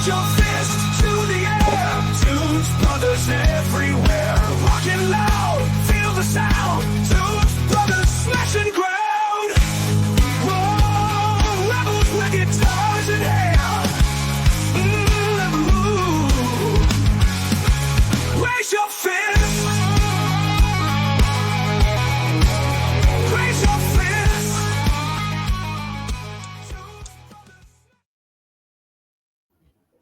Raise your fist to the air. Tunes Brothers everywhere. Rockin' loud, feel the sound. Tunes Brothers smashing ground. Whoa, rebels with guitars in hand. Raise your fist. Raise your fist.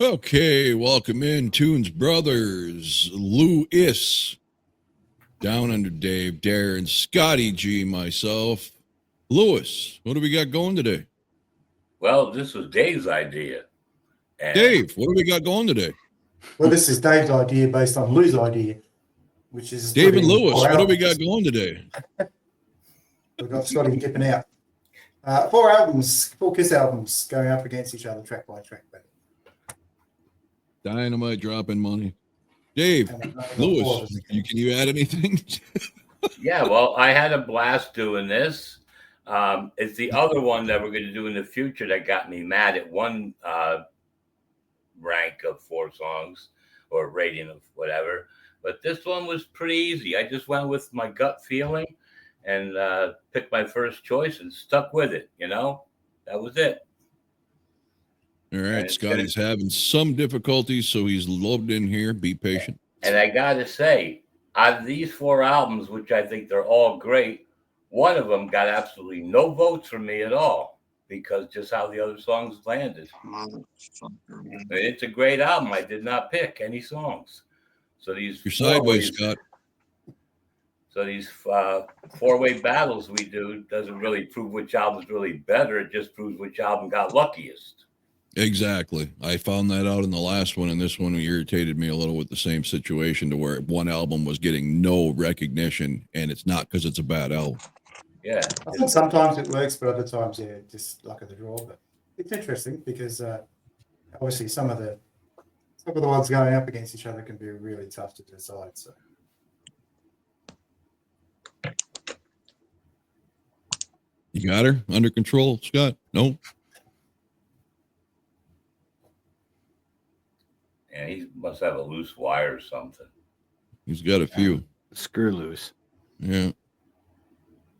Okay, welcome in, Tunes Brothers, Lewis, Down Under Dave, Darren, Scotty G, myself. Lewis, what do we got going today? Well, this was Dave's idea. And Dave, what do we got going today? Well, this is Dave's idea based on Lou's idea, which is Dave and Lewis, what do we got going today? We've got Scotty dipping out. 4 Kiss albums going up against each other, track by track. Dynamite dropping money. Dave, Lewis, can you add anything? yeah, well, I had a blast doing this. It's the other one that we're going to do in the future that got me mad at one rank of 4 songs or rating of whatever. But this one was pretty easy. I just went with my gut feeling and picked my first choice and stuck with it. You know, that was it. All right, Scotty's having some difficulties, so he's loaded in here. Be patient. And I got to say, out of these 4 albums, which I think they're all great, one of them got absolutely no votes from me at all because just how the other songs landed. It's a great album. I did not pick any songs. So these You're sideways, Scott. So these 4-way battles we do doesn't really prove which album's really better. It just proves which album got luckiest. Exactly. I found that out in the last one, and this one irritated me a little with the same situation to where one album was getting no recognition, and it's not because it's a bad album. Yeah. I think sometimes it works, but other times, yeah, just luck of the draw. But it's interesting because obviously some of the ones going up against each other can be really tough to decide. So. You got her under control, Scott? No? Yeah, he must have a loose wire or something. He's got a few. Screw loose. Yeah.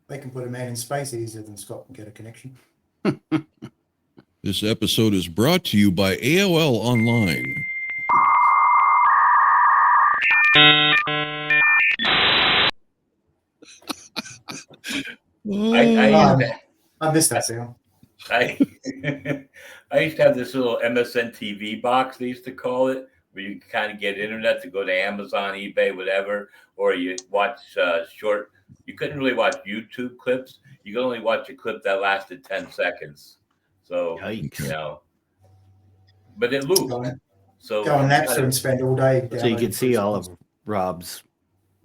They can put a man in space easier than Scott can get a connection. This episode is brought to you by AOL Online. I missed that sound. I used to have this little MSN TV box, they used to call it, where you can kind of get internet to go to Amazon, eBay, whatever, or you watch short. You couldn't really watch YouTube clips. You could only watch a clip that lasted 10 seconds. So, Yikes. you know, but it looped. So go on Napster and spend all day. So you could see all of Rob's,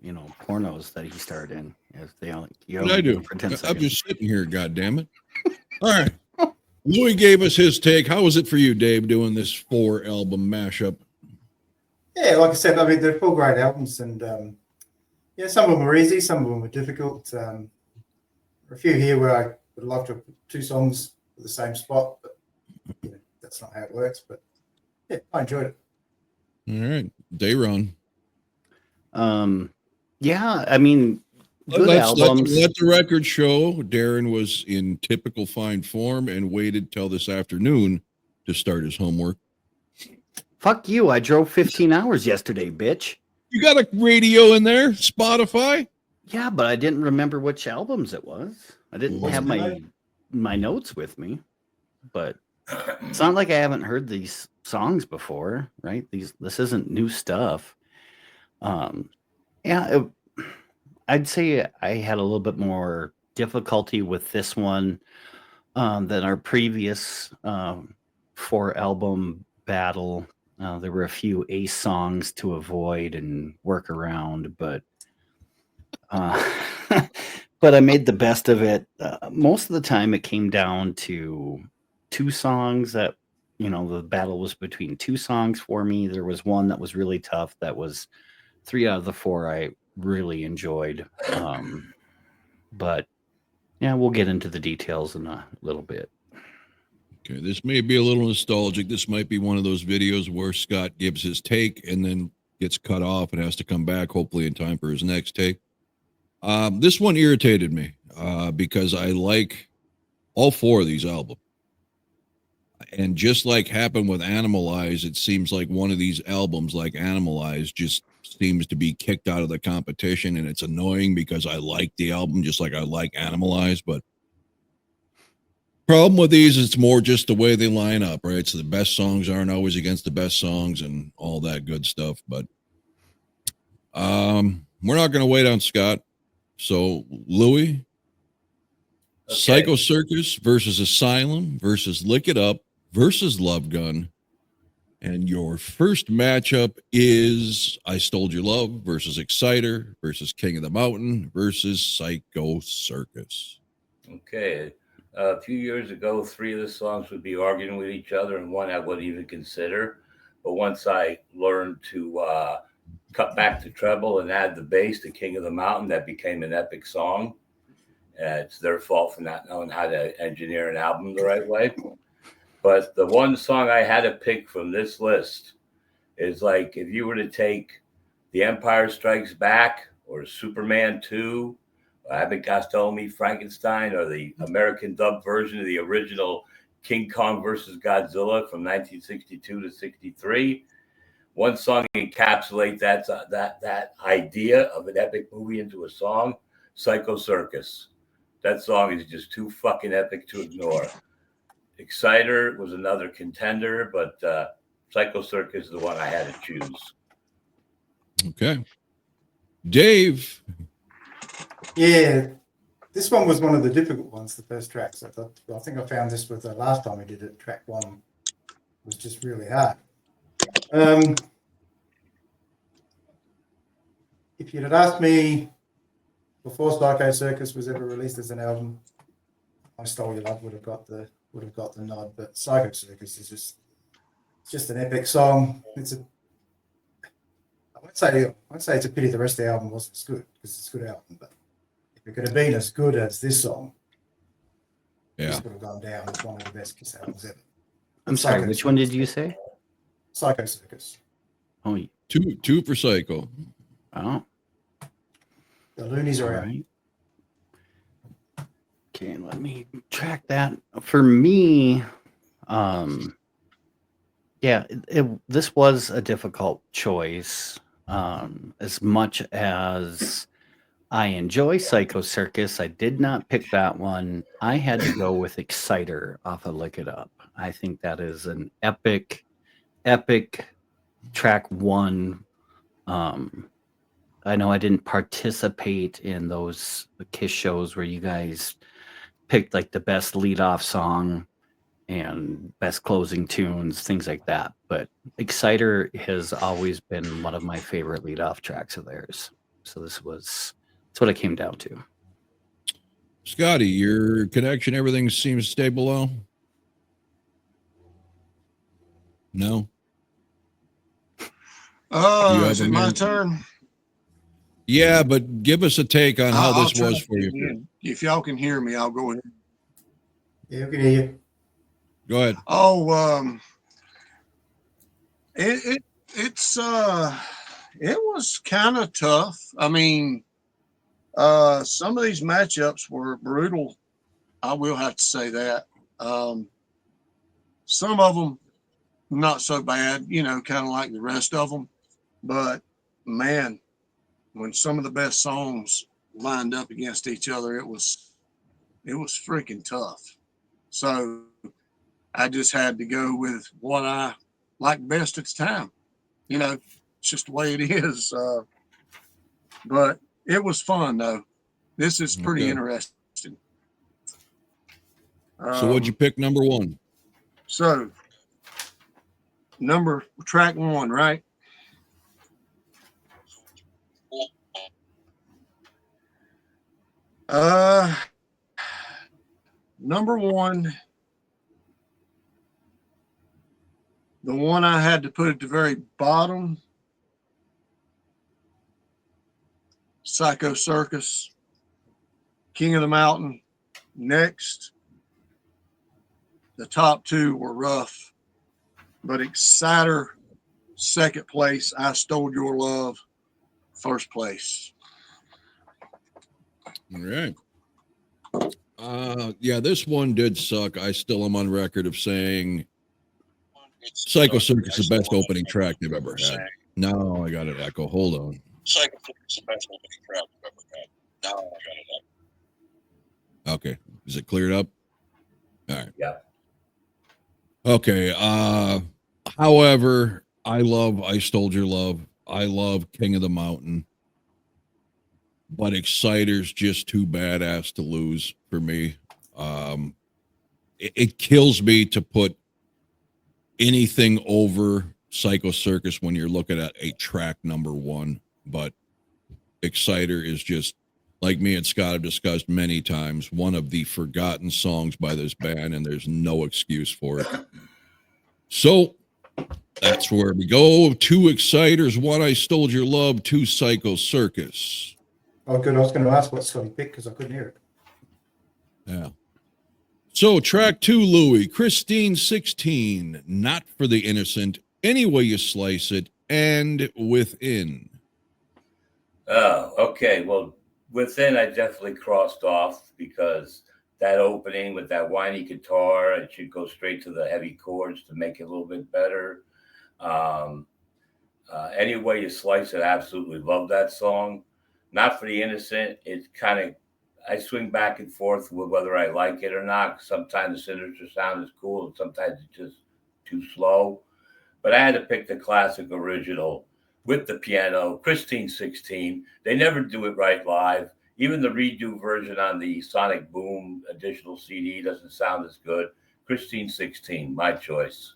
pornos that he starred in. If they only, What I do? for 10 I'm seconds. just sitting here, goddammit. All right. Louis gave us his take. How was it for you, Dave, doing this 4-album mashup? Yeah, like I said, I mean, they're 4 great albums, and some of them were easy, some of them were difficult. There are a few here where I would love to put 2 songs at the same spot, but that's not how it works. But yeah, I enjoyed it. All right. Dayron. Yeah, I mean, good albums. Let the record show Darren was in typical fine form and waited till this afternoon to start his homework. Fuck you. I drove 15 hours yesterday, bitch. You got a radio in there? Spotify? Yeah, but I didn't remember which albums it was. I didn't have my notes with me. But it's not like I haven't heard these songs before, right? This isn't new stuff. I'd say I had a little bit more difficulty with this one than our previous 4-album battle. There were a few ace songs to avoid and work around, but I made the best of it. Most of the time, it came down to 2 songs that, the battle was between 2 songs for me. There was one that was really tough. That was 3 out of the 4 I really enjoyed. But yeah, we'll get into the details in a little bit. Okay, this may be a little nostalgic. This might be one of those videos where Scott gives his take and then gets cut off and has to come back, hopefully in time for his next take. This one irritated me because I like all four of these albums. And just like happened with Animalize, it seems like one of these albums, like Animalize, just seems to be kicked out of the competition. And it's annoying because I like the album just like I like Animalize. But problem with these, it's more just the way they line up, right? So the best songs aren't always against the best songs and all that good stuff. But we're not going to wait on Scott. So Louis, Okay. Psycho Circus versus Asylum versus Lick It Up versus Love Gun. And your first matchup is I Stole Your Love versus Exciter versus King of the Mountain versus Psycho Circus. Okay. A few years ago, 3 of the songs would be arguing with each other, and one I wouldn't even consider. But once I learned to cut back the treble and add the bass to King of the Mountain, that became an epic song. It's their fault for not knowing how to engineer an album the right way. But the one song I had to pick from this list is like if you were to take The Empire Strikes Back or Superman 2, Abbott Costello Meets Frankenstein, or the American dub version of the original King Kong versus Godzilla from 1962 to 63. One song encapsulates that idea of an epic movie into a song, Psycho Circus. That song is just too fucking epic to ignore. Exciter was another contender, but Psycho Circus is the one I had to choose. Okay. Dave. Yeah, this one was one of the difficult ones, the first tracks. I think I found this with the last time we did it. Track 1 was just really hard. If you'd have asked me before Psycho Circus was ever released as an album, I Stole Your Love would have got the nod. But Psycho Circus is just an epic song. I won't say it's a pity the rest of the album wasn't as good, because it's a good album, but if it could have been as good as this song, this would have gone down as one of the best Kiss albums ever. I'm sorry, which one did you say? Psycho Circus. Oh, Two for Psycho. oh, The Loonies all are out. right. Okay, let me track that. For me, yeah, this was a difficult choice. As much as I enjoy Psycho Circus, I did not pick that one. I had to go with Exciter off of Lick It Up. I think that is an epic track 1. I know I didn't participate in those Kiss shows where you guys picked like the best lead-off song and best closing tunes, things like that. But Exciter has always been one of my favorite lead-off tracks of theirs. So that's what it came down to. Scotty, your connection, everything seems stable now? No? Is it my turn? Yeah, but give us a take on how I'll this try was to for get you. in. If y'all can hear me, I'll go ahead. Yeah, we can hear you. Go ahead. Oh, it was kind of tough. I mean, some of these matchups were brutal. I will have to say that. Some of them not so bad, kind of like the rest of them. But man, when some of the best songs lined up against each other, it was freaking tough. So I just had to go with what I liked best at the time. It's just the way it is. But it was fun though. This is pretty interesting. So what'd you pick number 1? So track 1, right? Number 1, the one I had to put at the very bottom, Psycho Circus, King of the Mountain. Next, the top two were rough, but Exciter, second place. I Stole Your Love, first place. All right. Yeah, this one did suck. I still am on record of saying Psycho Circus is the best opening track they've ever had. No, I got an echo. Hold on. Psycho Circus is the best opening track they've ever had. No, I got an echo. Okay. Is it cleared up? All right. Yeah. Okay. However, I love I Stole Your Love. I love King of the Mountain. But Exciter's just too badass to lose for me. It kills me to put anything over Psycho Circus when you're looking at a track number one. But Exciter is just, like me and Scott have discussed many times, one of the forgotten songs by this band, and there's no excuse for it. So that's where we go. 2 Exciters, 1 I Stole Your Love, 2 Psycho Circus. Oh, good. I was going to ask what Scotty picked because I couldn't hear it. Yeah. So track 2, Louie, Christine 16, Not for the Innocent, Any Way You Slice It, and Within. Oh, okay. Well, Within I definitely crossed off because that opening with that whiny guitar, it should go straight to the heavy chords to make it a little bit better. Any Way You Slice It, I absolutely love that song. Not for the Innocent, it's kind of, I swing back and forth with whether I like it or not. Sometimes the sinister sound is cool, and sometimes it's just too slow. But I had to pick the classic original with the piano, Christine 16. They never do it right live. Even the redo version on the Sonic Boom additional CD doesn't sound as good. Christine 16, my choice.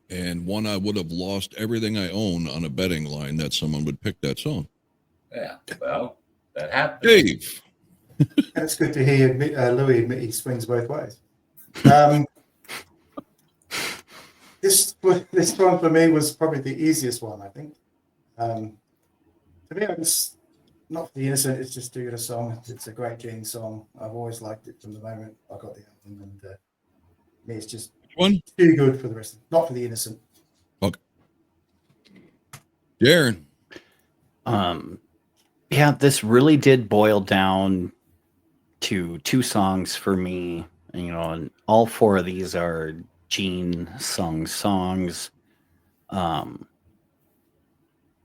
And one I would have lost everything I own on a betting line that someone would pick that song. Yeah, well, that happens. Dave. That's good to hear Louis admit he swings both ways. This one for me was probably the easiest one, I think. To me, it's Not for the Innocent. It's just too good a song. It's a great Gene song. I've always liked it from the moment I got the album, and me, it's just One? too good for the rest. Not for the Innocent. Okay. Darren. Yeah, this really did boil down to 2 songs for me. And all 4 of these are Gene sung songs.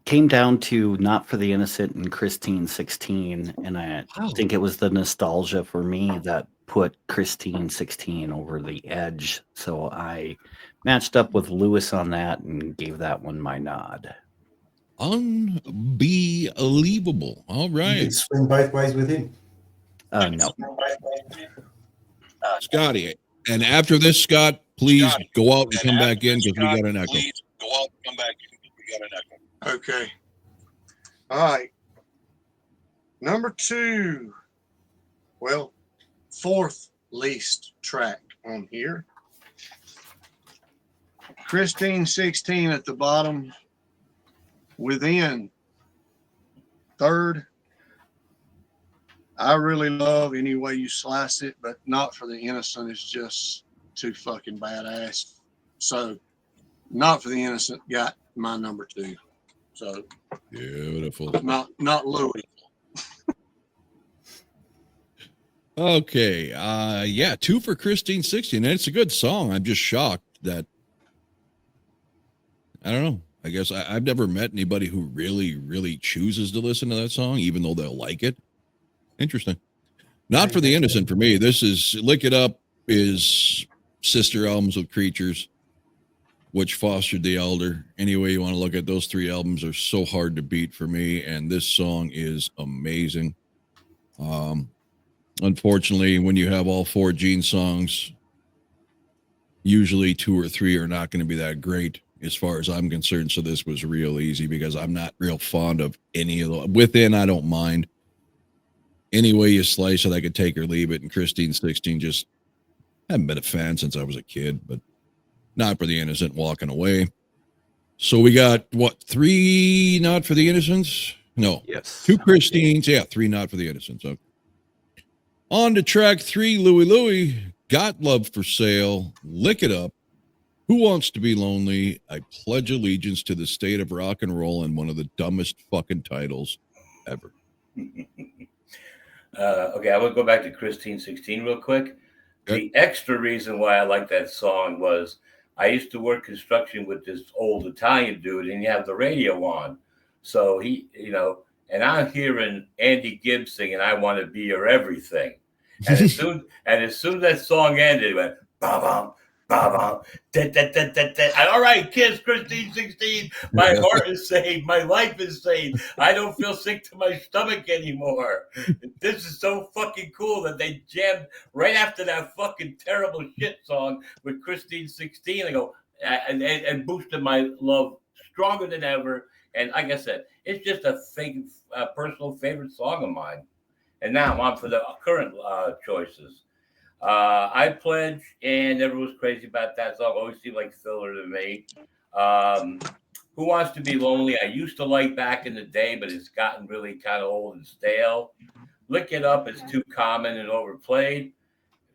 Came down to Not for the Innocent and Christine 16, and I think it was the nostalgia for me that put Christine 16 over the edge. So I matched up with Lewis on that and gave that one my nod. Unbelievable. All You right. can swing both ways with him. No. Scotty. And after this, Scott, please go out and come back in because we got an echo. Okay. All right. Number 2. Well, 4th least track on here. Christine 16 at the bottom. Within 3rd. I really love Any Way You Slice It, but Not for the Innocent is just too fucking badass. So Not for the Innocent got my number 2. So Beautiful. not Louis. Okay. Yeah, 2 for Christine 16. And it's a good song. I'm just shocked that I don't know. I guess I've never met anybody who really, really chooses to listen to that song, even though they'll like it. Interesting. Not for the Innocent for me. This is Lick It Up is sister albums of Creatures, which fostered the Elder. Any way you want to look at those 3 albums are so hard to beat for me. And this song is amazing. Unfortunately, when you have all 4 Gene songs, usually 2 or 3 are not going to be that great as far as I'm concerned. So this was real easy because I'm not real fond of any of the Within. I don't mind. Any Way You Slice It, I could take or leave it. And Christine 16 just haven't been a fan since I was a kid, but Not for the Innocent, walking away. So we got what, 3 Not for the Innocents? No. Yes. 2 Christines. Yeah, 3 Not for the Innocents. Okay. On to track 3, Louie. Got Love for Sale, Lick It Up, Who Wants to Be Lonely, I Pledge Allegiance to the State of Rock and Roll, and one of the dumbest fucking titles ever. Okay, I want to go back to Christine 16 real quick. Okay. The extra reason why I like that song was I used to work construction with this old Italian dude, and you have the radio on. So he, and I'm hearing Andy Gibb singing "I Want to Be Your Everything," and as soon as that song ended, it went ba bum ba bum. All right, Kiss, Christine 16. My heart is saved. My life is saved. I don't feel sick to my stomach anymore. This is so fucking cool that they jammed right after that fucking terrible shit song with Christine 16. I go and boosted my love stronger than ever. And like I said, it's just a personal favorite song of mine. And now I'm on for the current choices. I Pledge, and everyone was crazy about that song. Always seemed like filler to me. Who Wants to Be Lonely? I used to like back in the day, but it's gotten really kind of old and stale. Lick It Up is too common and overplayed.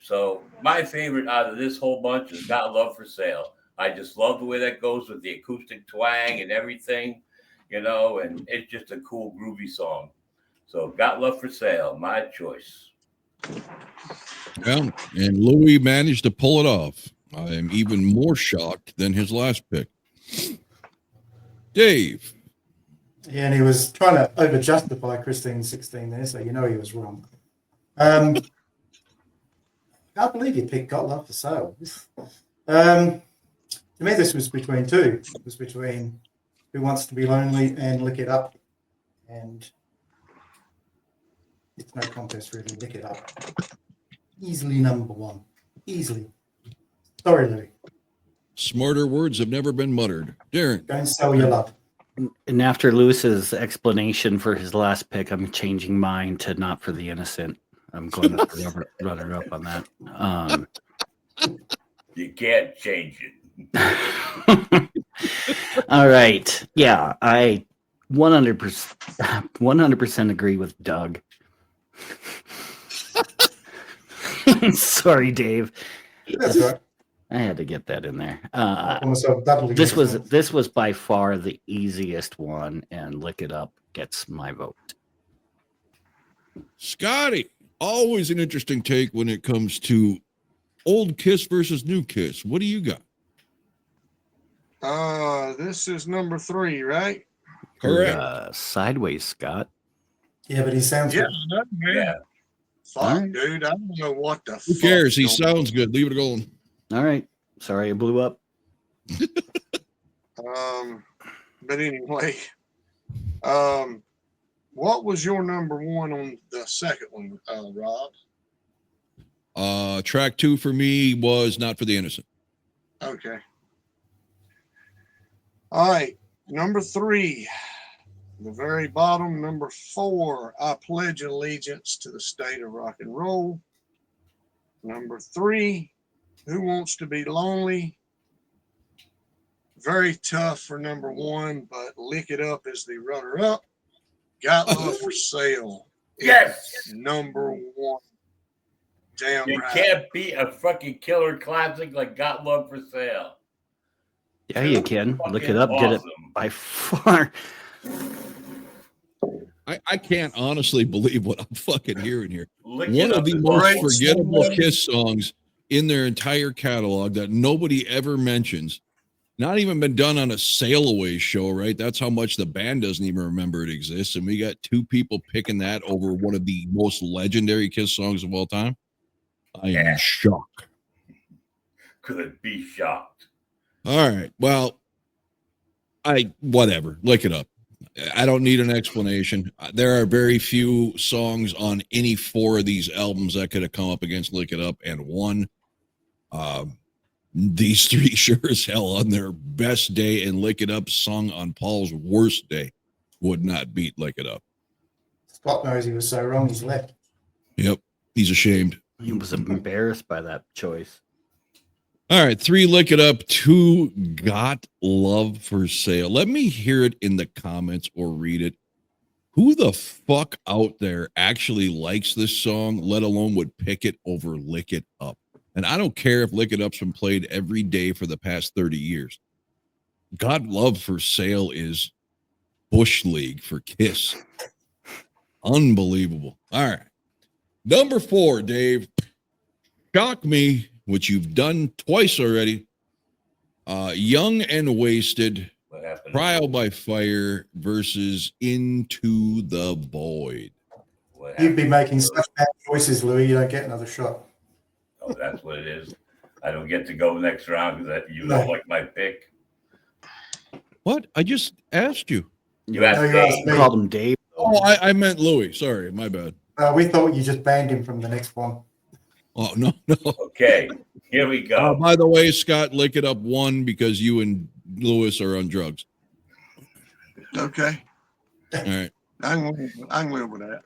So my favorite out of this whole bunch is Got Love for Sale. I just love the way that goes with the acoustic twang and everything, and it's just a cool, groovy song. So Got Love for Sale, my choice. Yeah, and Louis managed to pull it off. I am even more shocked than his last pick. Dave. Yeah, and he was trying to over-justify Christine 16 there, so he was wrong. I can't believe you picked Got Love for Sale. To me, this was between two. It was between Who Wants to Be Lonely and Lick It Up. And it's no contest, really. Lick It Up. Easily number one. Easily. Sorry, Louis. Smarter words have never been muttered. Darren. Go and sell your love. And after Lewis's explanation for his last pick, I'm changing mine to Not for the Innocent. I'm going to runner up on that. You can't change it. All right. Yeah, I 100% agree with Doug. Sorry, Dave. That's right. I had to get that in there. This This was by far the easiest one, and Lick It Up gets my vote. Scotty, always an interesting take when it comes to old Kiss versus new Kiss. What do you got? This is number 3, right? Correct. Sideways, Scott. Yeah, but he sounds Yeah, good. man. Yeah. Fuck, All right. dude. I don't know what the Who fuck cares? He going on. sounds good. Leave it alone. All right. Sorry, I blew up. But anyway, what was your number 1 on the second one, Rob? Track 2 for me was Not for the Innocent. Okay. All right. Number 3, the very bottom, number 4, I Pledge Allegiance to the State of Rock and Roll. Number 3, Who Wants to Be Lonely? Very tough for number 1, but Lick It Up is the runner-up. Got Love for Sale. Yes. Number 1. Damn You right. can't beat a fucking killer classic like Got Love for Sale. Yeah, you can. Lick It Fucking Up. Get it awesome. by far. I can't honestly believe what I'm fucking hearing here. Lick One It of Up the is most awesome. forgettable Kiss songs in their entire catalog that nobody ever mentions. Not even been done on a sail away show, right? That's how much the band doesn't even remember it exists. And we got 2 people picking that over one of the most legendary Kiss songs of all time. I am in shock. Could be shocked. All right. Well, whatever. Lick it up. I don't need an explanation. There are very few songs on any 4 of these albums that could have come up against Lick It Up and won. These 3 sure as hell on their best day, and Lick It Up sung on Paul's worst day would not beat Lick It Up. Scott knows he was so wrong, he's left. Yep. He's ashamed. He was embarrassed by that choice. All right, 3 Lick It Up, 2 Got Love for Sale. Let me hear it in the comments or read it. Who the fuck out there actually likes this song, let alone would pick it over Lick It Up? And I don't care if Lick It Up's been played every day for the past 30 years. God Love for Sale is Bush League for Kiss. Unbelievable. All right. Number 4, Dave. Shock Me, which you've done twice already. Young and Wasted. What happened? Trial by Fire versus Into the Void. What You'd be happened? making such bad choices, Louis. You don't get another shot. Oh, that's what it is. I don't get to go next round because you No. don't like my pick. What? I just asked you. You asked No, you Dave. asked You me. called him Dave. Oh, I meant Louis. Sorry, my bad. We thought you just banned him from the next one. Oh, no. Okay, here we go. By the way, Scott, Lick It Up won because you and Lewis are on drugs. Okay. All right. I can live with that.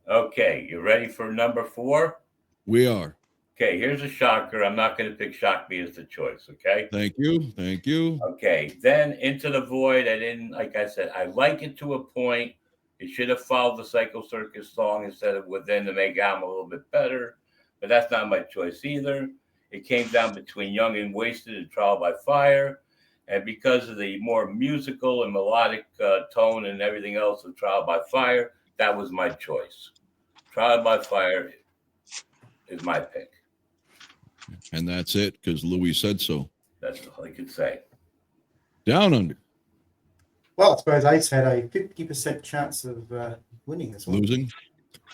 Okay, you ready for number 4? We are. Okay, here's a shocker. I'm not going to pick Shock Me as the choice, okay? Thank you. Thank you. Okay, then Into the Void. I didn't, like I said, I like it to a point. It should have followed the Psycho Circus song instead of Within to make album a little bit better, but that's not my choice either. It came down between Young and Wasted and Trial by Fire, and because of the more musical and melodic tone and everything else of Trial by Fire, that was my choice. Trial by Fire is my pick. And that's it because Louis said so. That's all I could say. Down Under. Well, I suppose Ace had a 50% chance of winning this one. Losing.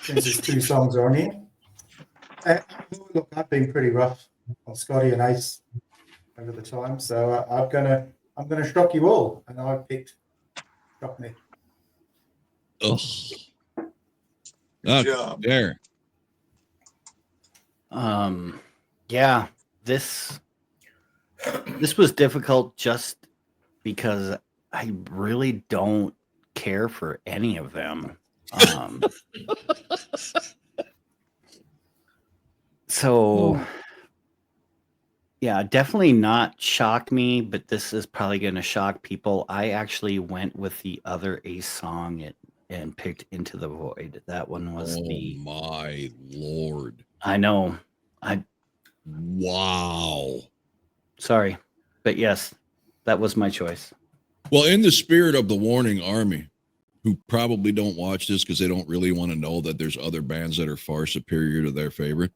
Since there's 2 songs on here. Look, I've been pretty rough on Scotty and Ace over the time, so I'm gonna shock you all, and I picked Shock Me. Ugh. Good job. There. Yeah, this was difficult just because I really don't care for any of them. So yeah, definitely not shock me, but this is probably going to shock people. I actually went with the other Ace song and picked Into the Void. That one was my Lord. I know. Wow. Sorry, but yes, that was my choice. Well, in the spirit of the Warning Army, who probably don't watch this because they don't really want to know that there's other bands that are far superior to their favorite.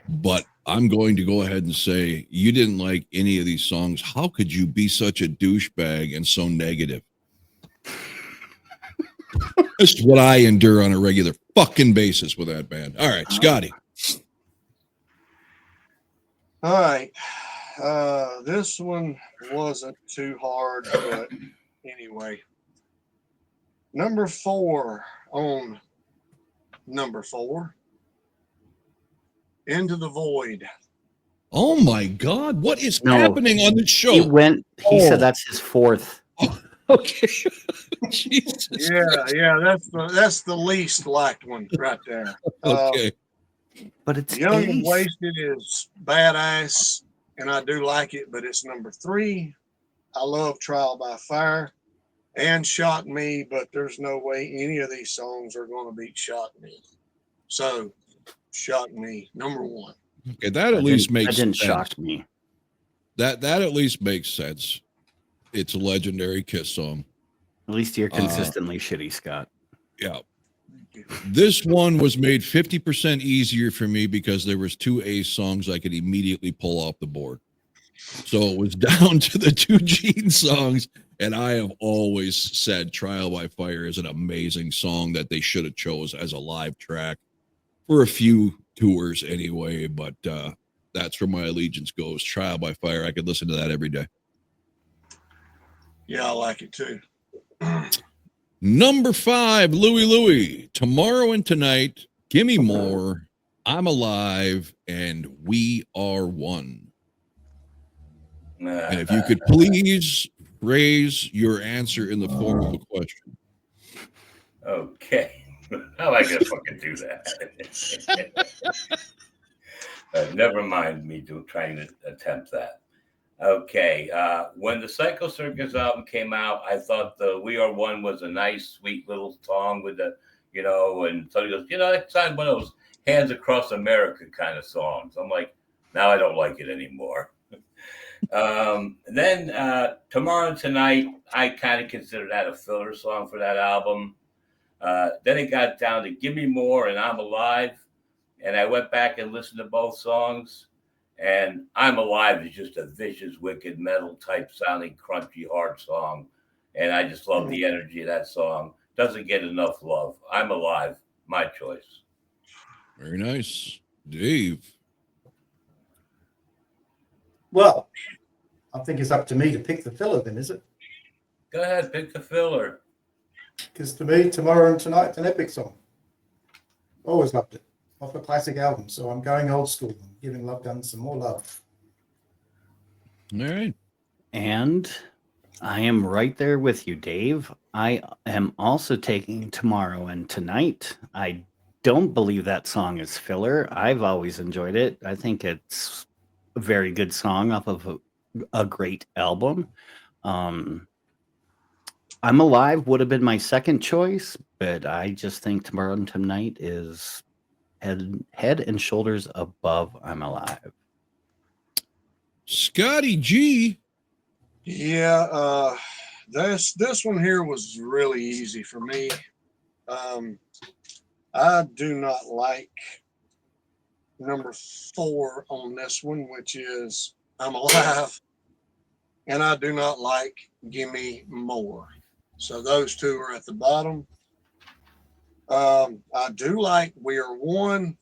But I'm going to go ahead and say you didn't like any of these songs. How could you be such a douchebag and so negative? This is what I endure on a regular fucking basis with that band. All right, Scotty. All right. This one wasn't too hard, but anyway. Number 4 on number 4. Into the Void. Oh my God, what is happening on the show? He said that's his 4th. Okay. Jesus. Yeah, that's the least liked one right there. Okay. But it's Young and Ace. Wasted is badass, and I do like it, but it's number 3. I love Trial by Fire and Shock Me, but there's no way any of these songs are going to beat Shock Me. So, Shock Me, number 1. Okay, that at least makes That didn't sense. shock me. That at least makes sense. It's a legendary Kiss song. At least you're consistently shitty, Scott. Yeah. This one was made 50% easier for me because there was 2 Ace songs I could immediately pull off the board. So it was down to the 2 Gene songs, and I have always said Trial by Fire is an amazing song that they should have chose as a live track for a few tours anyway, but that's where my allegiance goes. Trial by Fire. I could listen to that every day. Yeah, I like it too. Number 5, Louie. Tomorrow and Tonight, Gimme More, I'm Alive, and We Are One. And if you could please raise your answer in the form of a question. Okay. How am I going to fucking do that? Never mind me trying to attempt that. Okay. When the Psycho Circus album came out, I thought the We Are One was a nice, sweet little song with the, and somebody goes, that sounds one of those Hands Across America kind of songs. I'm like, Now I don't like it anymore. Then Tomorrow and Tonight, I kind of consider that a filler song for that album. Then it got down to Give Me More and I'm Alive. And I went back and listened to both songs. And I'm Alive is just a vicious, wicked metal type sounding, crunchy, hard song. And I just love the energy of that song. Doesn't get enough love. I'm Alive, my choice. Very nice. Dave. Well, I think it's up to me to pick the filler then, is it? Go ahead, pick the filler. Because to me, Tomorrow and Tonight's an epic song. Always loved it. Off a classic album. So I'm going old school and giving Love Gun some more love. All right. And I am right there with you, Dave. I am also taking Tomorrow and Tonight. I don't believe that song is filler. I've always enjoyed it. I think it's a very good song off of a great album. I'm Alive would have been my second choice, but I just think Tomorrow and Tonight is head and shoulders above I'm Alive. Scotty G. Yeah, this one here was really easy for me. I do not like number 4 on this one, which is I'm Alive, and I do not like Give Me More. So those two are at the bottom. I do like We Are One,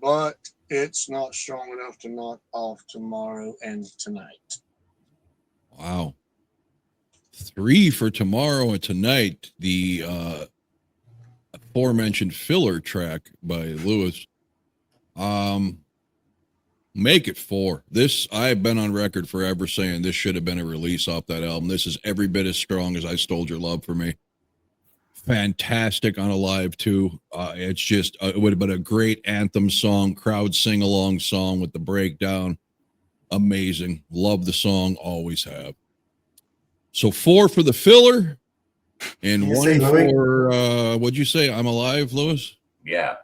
but it's not strong enough to knock off Tomorrow and Tonight. Wow. 3 for Tomorrow and Tonight. The aforementioned filler track by Lewis. Make it 4. This, I've been on record forever saying this should have been a release off that album. This is every bit as strong as I Stole Your Love for me. Fantastic on Alive too. It's just it would have been a great anthem song, crowd sing along song with the breakdown. Amazing. Love the song, always have. So 4 for the filler and 1 for what'd you say? I'm Alive, Lewis? Yeah.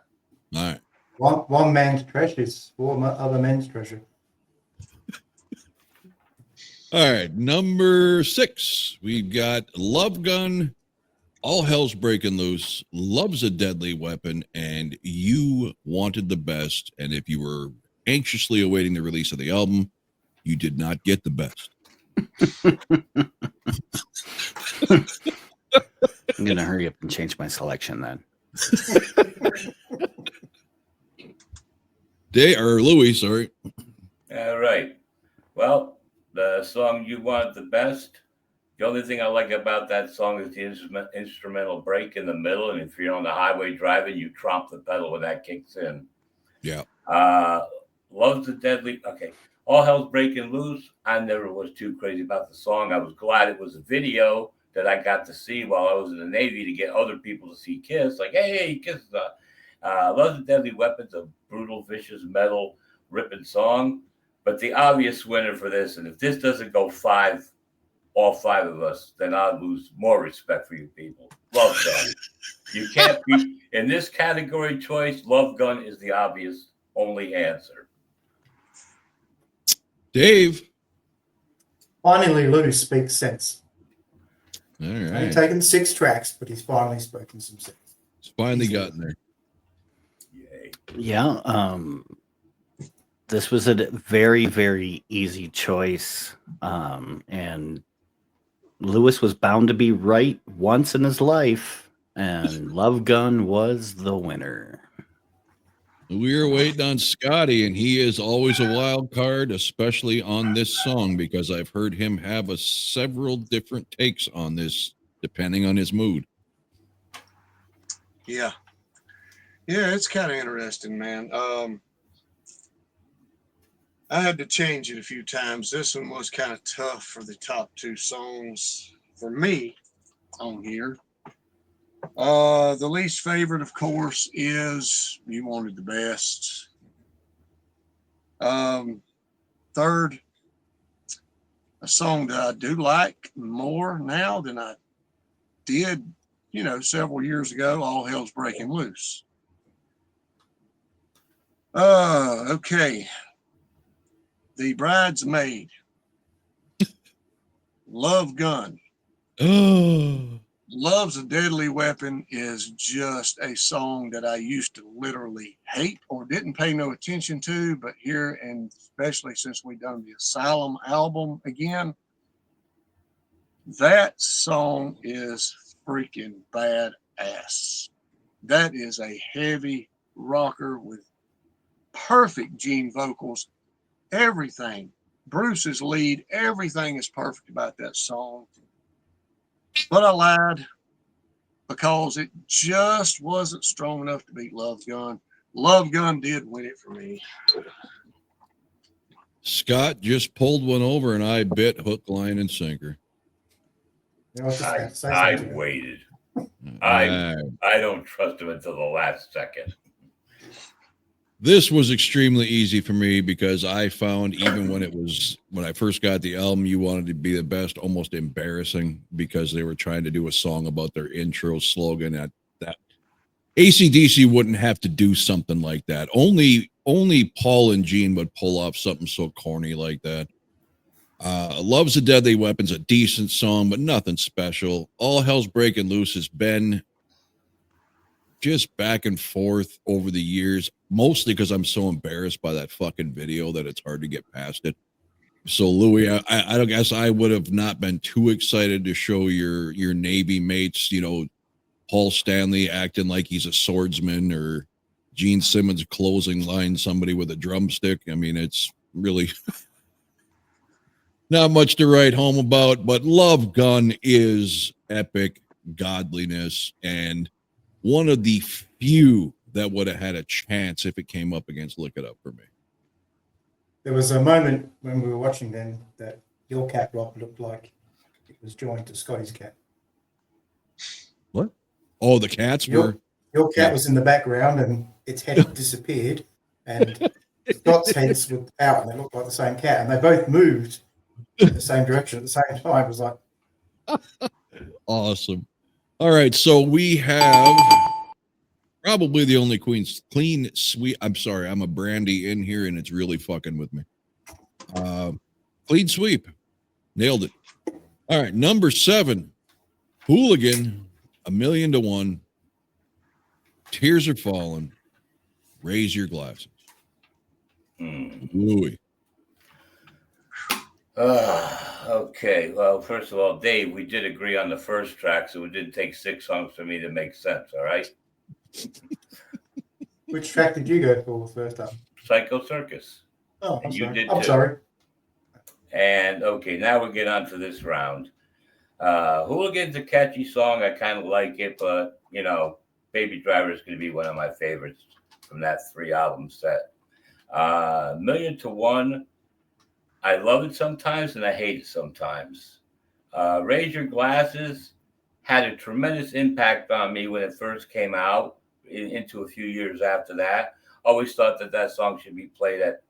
All right. One man's treasure is 4 other men's treasure. All right, number 6. We've got Love Gun, All Hell's Breaking Loose, Love's a Deadly Weapon, and You Wanted the Best. And if you were anxiously awaiting the release of the album, you did not get the best. I'm going to hurry up and change my selection then. Louis, sorry. All right. Well, the song You Wanted the Best. The only thing I like about that song is the instrumental break in the middle. And if you're on the highway driving, you tromp the pedal when that kicks in. Yeah. Love's the Deadly. Okay. All Hell's Breaking Loose. I never was too crazy about the song. I was glad it was a video that I got to see while I was in the Navy to get other people to see Kiss. Like, hey, Kiss is Love's a Deadly Weapon's a brutal, vicious, metal, ripping song. But the obvious winner for this, and if this doesn't go 5, all 5 of us, then I'll lose more respect for you people. Love Gun. You can't be in this category choice. Love Gun is the obvious only answer. Dave. Finally, Lou speaks sense. All He's right. taken 6 tracks, but he's finally spoken some sense. It's finally gotten there. Yay. Yeah, this was a very, very easy choice. And Lewis was bound to be right once in his life, and Love Gun was the winner. We are waiting on Scotty, and he is always a wild card, especially on this song, because I've heard him have several different takes on this, depending on his mood. Yeah, it's kind of interesting, man. I had to change it a few times. This one was kind of tough for the top 2 songs for me on here. The least favorite, of course, is You Wanted the Best. Third, a song that I do like more now than I did, several years ago, All Hell's Breaking Loose. Okay. The Bridesmaid, Love Gun. Oh, Love's a Deadly Weapon is just a song that I used to literally hate or didn't pay no attention to, but here, and especially since we done the Asylum album again, that song is freaking badass. That is a heavy rocker with perfect Gene vocals, everything. Bruce's lead, everything is perfect about that song. But I lied because it just wasn't strong enough to beat Love Gun. Love Gun did win it for me. Scott just pulled one over, and I bit hook, line, and sinker. You know, I was just about to say I something. waited. Uh, I don't trust him until the last second. This was extremely easy for me because I found even when I first got the album, You Wanted to Be the Best, almost embarrassing because they were trying to do a song about their intro slogan that AC/DC wouldn't have to do something like that. Only Paul and Gene would pull off something so corny like that. Love's a Deadly Weapon's a decent song, but nothing special. All Hell's Breaking Loose has been just back and forth over the years, mostly because I'm so embarrassed by that fucking video that it's hard to get past it. So Louis, I don't guess I would have not been too excited to show your Navy mates, Paul Stanley acting like he's a swordsman or Gene Simmons closing line somebody with a drumstick. I mean, it's really not much to write home about, but Love Gun is epic godliness and one of the few that would have had a chance if it came up against Look It Up for me. There was a moment when we were watching then that your cat, Rob, looked like it was joined to Scotty's cat. What? Oh, the cats were. Your cat was in the background and its head had disappeared, and Scott's heads were out and they looked like the same cat, and they both moved in the same direction at the same time. It was like Awesome. All right, so we have probably the only clean sweep. I'm sorry, I'm a brandy in here and it's really fucking with me. Clean sweep. Nailed it. All right, number 7. Hooligan, 1,000,000 to 1. Tears Are Falling. Raise Your Glasses. Louis. Okay. Well, first of all, Dave, we did agree on the first track, so it didn't take 6 songs for me to make sense. All right. which track did you go for first time? Psycho Circus. Oh, And I'm you sorry. did I'm too. sorry. And okay, now we get on to this round. Hooligan's a catchy song. I kind of like it, but Baby Driver is going to be one of my favorites from that 3-album set. 1,000,000 to 1. I love it sometimes and I hate it sometimes. Raise Your Glasses had a tremendous impact on me when it first came out, into a few years after that. Always thought that song should be played at,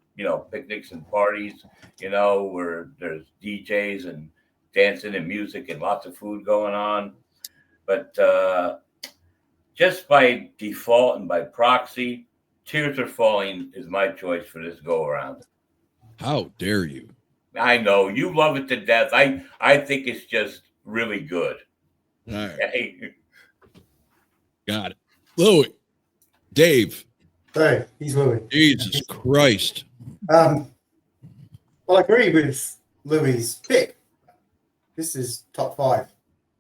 picnics and parties, where there's DJs and dancing and music and lots of food going on. But just by default and by proxy, Tears Are Falling is my choice for this go around. How dare you? I know you love it to death. I think it's just really good. All right. Okay? Got it. Louis. Dave. Hey, he's Louis. Jesus Christ. Well, I agree with Louis' pick. This is top 5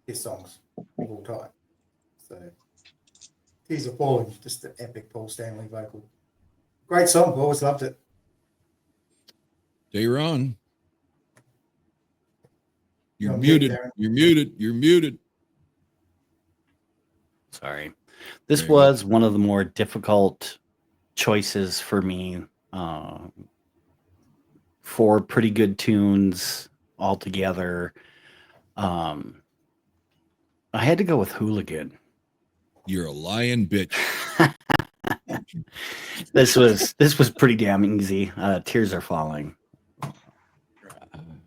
his songs of all time. So, Tears Are Falling, just an epic Paul Stanley vocal. Great song. Always loved it. Dayron. You're You're muted. Darren. You're muted. You're muted. Sorry. This There you was one of the more difficult choices for me, for pretty good tunes altogether. I had to go with Hooligan. You're a lying bitch. This was pretty damn easy. Tears Are Falling.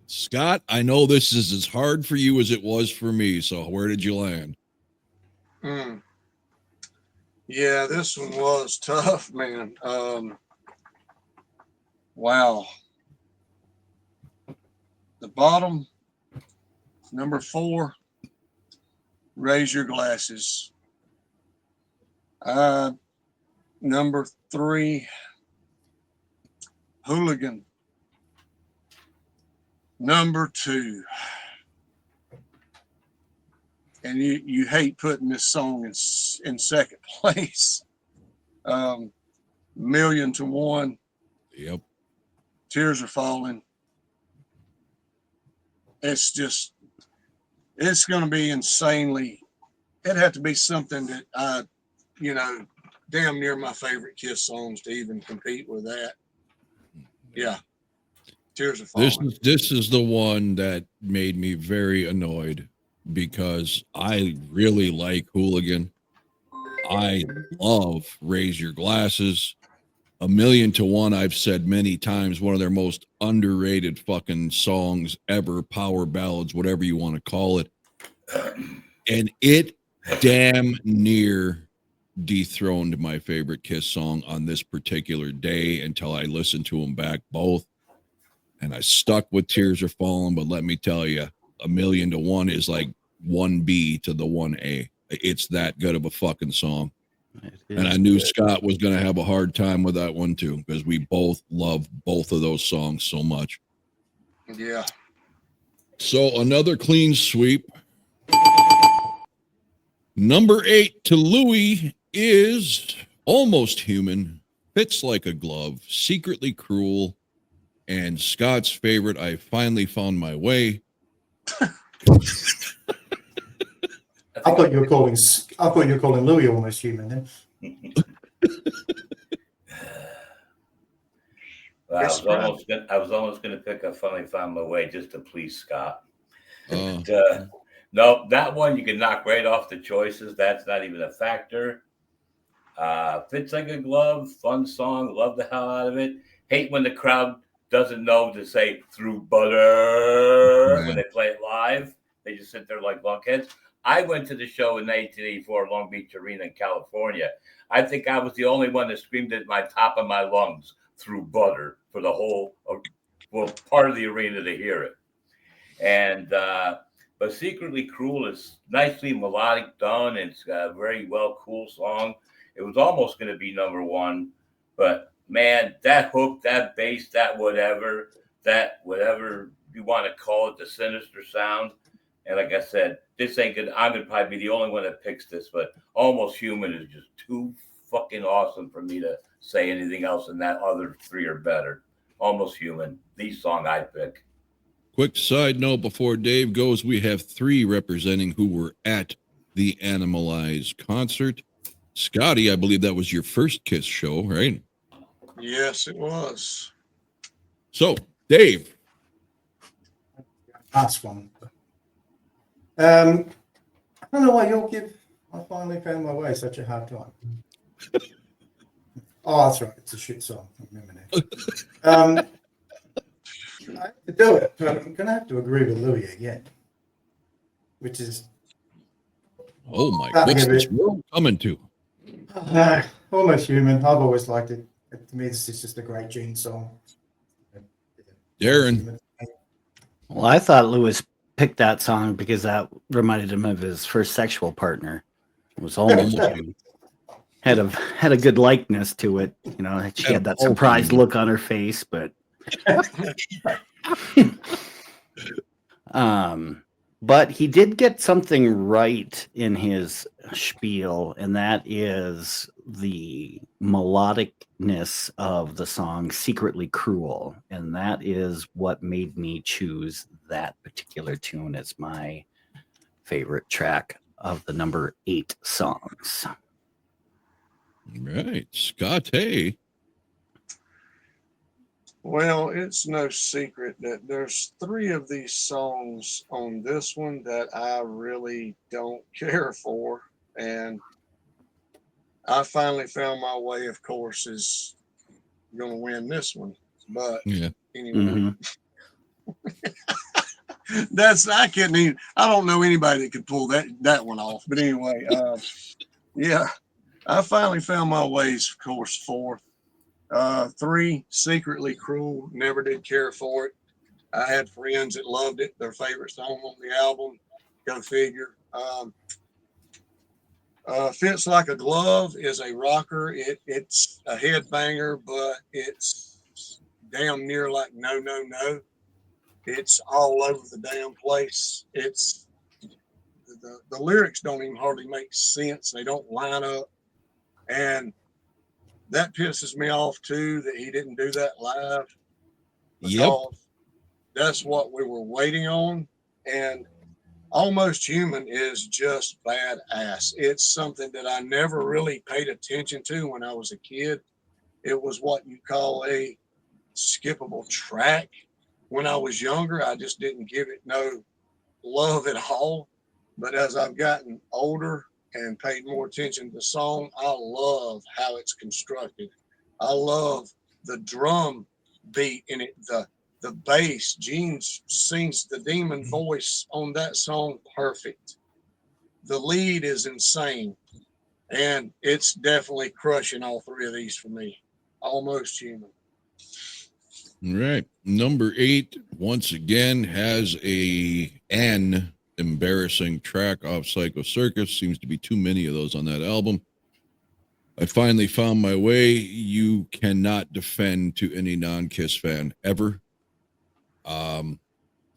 Scott, I know this is as hard for you as it was for me. So where did you land? Yeah, this one was tough, man. Wow. The bottom, number 4, Raise Your Glasses. Number 3, Hooligan. Number 2, and you hate putting this song in second place. Million to One. Yep. Tears Are Falling. It's going to be insanely. It'd have to be something that damn near my favorite Kiss songs to even compete with that. Yeah. Tears Are Falling. This is the one that made me very annoyed because I really like Hooligan. I love Raise Your Glasses. A Million to One, I've said many times, one of their most underrated fucking songs ever, power ballads, whatever you want to call it. And it damn near dethroned my favorite Kiss song on this particular day until I listened to them back both. And I stuck with Tears Are Falling, but let me tell you, A Million to One is like 1B to the 1A. It's that good of a fucking song. And I knew Scott was going to have a hard time with that one too, because we both love both of those songs so much. Yeah. So another clean sweep. Number 8 to Louis is Almost Human, Fits Like a Glove, Secretly Cruel, and Scott's favorite, I Finally Found My Way. I thought you were calling Louis Almost Human then. Well, I was almost gonna pick I Finally Found My Way just to please Scott. No, that one you can knock right off the choices. That's not even a factor. Fits Like a Glove, fun song, love the hell out of it. Hate when the crowd doesn't know to say Through Butter when they play it live. They just sit there like lunkheads. I went to the show in 1984, Long Beach Arena in California. I think I was the only one that screamed at my top of my lungs, Through Butter, for the whole, part of the arena to hear it. And, but Secretly Cruel is nicely melodic done. It's a very cool song. It was almost going to be number 1, but man, that hook, that bass, that whatever you want to call it, the sinister sound. And like I said, this ain't good. I'm going to probably be the only one that picks this, but Almost Human is just too fucking awesome for me to say anything else, and that other 3 are better. Almost Human, the song I pick. Quick side note before Dave goes, we have 3 representing who were at the Animalize concert. Scotty, I believe that was your first Kiss show, right? Yes, it was. So, Dave. Last one. I don't know why you'll give I Finally Found My Way such a hard time. Oh, that's right. It's a shit song. I remember now. I have to do it, but I'm going to have to agree with Louis again, which is. Oh my, what's this world coming to? Almost Human. I've always liked it. To me, this is just a great Gene song. Darren. Well, I thought Louis picked that song because that reminded him of his first sexual partner. It was almost had a good likeness to it. You know, she had that surprised look on her face, but but he did get something right in his spiel, and that is the melodicness of the song Secretly Cruel. And that is what made me choose that particular tune as my favorite track of the number 8 songs. Right. Scott, hey. Well, it's no secret that there's 3 of these songs on this one that I really don't care for. And I Finally Found My Way, of course, is going to win this one. But anyway, I don't know anybody that could pull that one off. But anyway, I Finally Found My Ways, of course, 4th. 3, Secretly Cruel, never did care for it. I had friends that loved it. Their favorite song on the album. Go figure. Fits Like a Glove is a rocker. It's a headbanger, but it's damn near like No, No, No. It's all over the damn place. It's the lyrics don't even hardly make sense. They don't line up. And that pisses me off too that he didn't do that live Yep. because that's what we were waiting on. And Almost Human is just badass. It's something that I never really paid attention to when I was a kid. It was what you call a skippable track. When I was younger, I just didn't give it no love at all. But as I've gotten older and paid more attention to the song, I love how it's constructed. I love the drum beat in it, the bass. Gene sings the demon voice on that song perfect. The lead is insane, and it's definitely crushing all three of these for me. Almost Human. All right. Number 8, once again, has an embarrassing track off Psycho Circus. Seems to be too many of those on that album. I finally found my way. You cannot defend to any non-Kiss fan ever.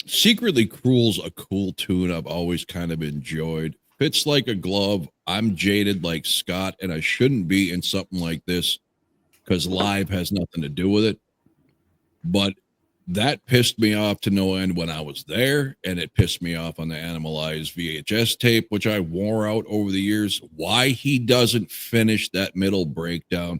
Secretly Cruel's a cool tune I've always kind of enjoyed. Fits Like a Glove. I'm jaded like Scott, and I shouldn't be in something like this because live has nothing to do with it. But that pissed me off to no end when I was there, and it pissed me off on the Animalized VHS tape, which I wore out over the years. Why he doesn't finish that middle breakdown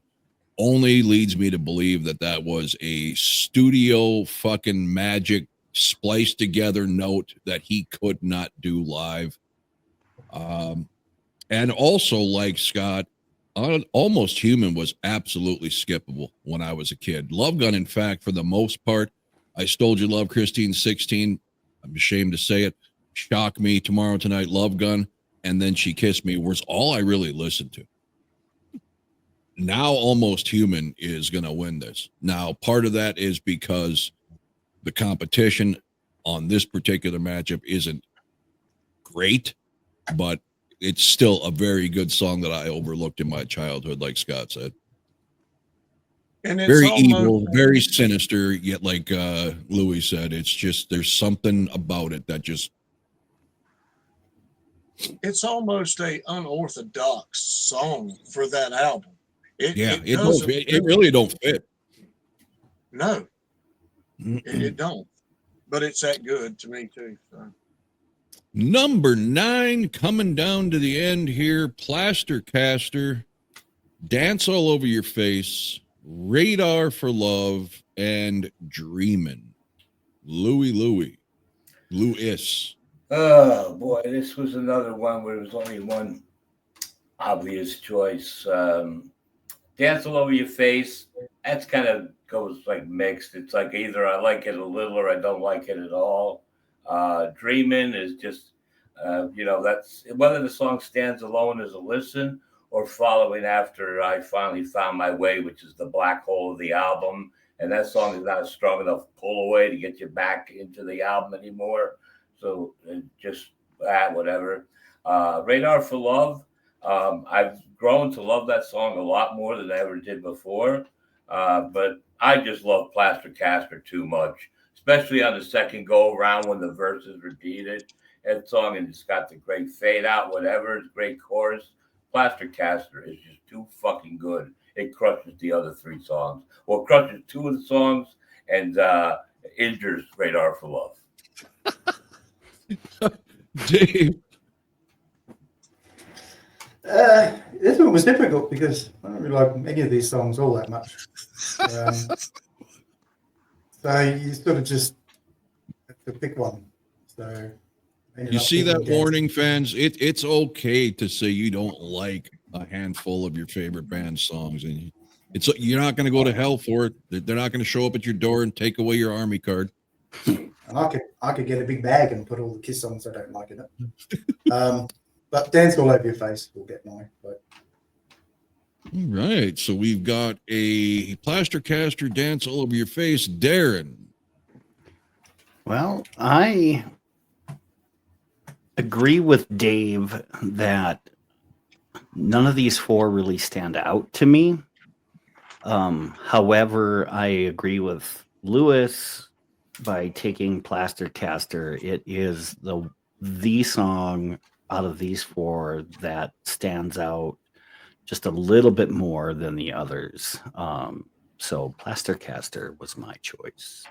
only leads me to believe that that was a studio fucking magic spliced together note that he could not do live. And also, like Scott, Almost Human was absolutely skippable when I was a kid. Love Gun, in fact, for the most part, I Stole Your Love, Christine 16. I'm ashamed to say it. Shock Me, Tomorrow Tonight, Love Gun, and then She Kissed Me was all I really listened to. Now Almost Human is going to win this. Now, part of that is because the competition on this particular matchup isn't great, but it's still a very good song that I overlooked in my childhood, like Scott said. And it's Very almost, evil, very sinister, yet like Louis said, it's just there's something about it that just it's almost a unorthodox song for that album. It really don't fit. No, it don't. But it's that good to me too. So. Number 9, coming down to the end here, Plaster Caster, Dance All Over Your Face, Radar for Love, and Dreamin'. Louis. Oh boy, this was another one where there was only one obvious choice. Dance All Over Your Face, that's kind of goes like mixed. It's like either I like it a little or I don't like it at all. Dreamin' is just, that's whether the song stands alone as a listen or following after I finally found my way, which is the black hole of the album. And that song is not a strong enough pull away to get you back into the album anymore. So just whatever. Radar for Love. I've grown to love that song a lot more than I ever did before. But I just love Plaster Caster too much, especially on the second go around when the verse is repeated. That song, and it's got the great fade out, whatever, it's great chorus. Plaster Caster is just too fucking good. It crushes the other 3 songs. Well, crushes 2 of the songs and injures Radar for Love. Dave. This one was difficult because I don't really like any of these songs all that much. So you sort of just have to pick one. So You see that warning, fans? It's okay to say you don't like a handful of your favorite band songs, and you're not going to go to hell for it. They're not going to show up at your door and take away your army card. And I could get a big bag and put all the Kiss songs I don't like in it. But Dance All Over Your Face will get my vote. All right, so we've got a Plaster Caster, Dance All Over Your Face. Darren. Well, I agree with Dave that none of these four really stand out to me. However, I agree with Lewis by taking Plaster Caster. It is the song out of these four that stands out just a little bit more than the others. So Plaster Caster was my choice.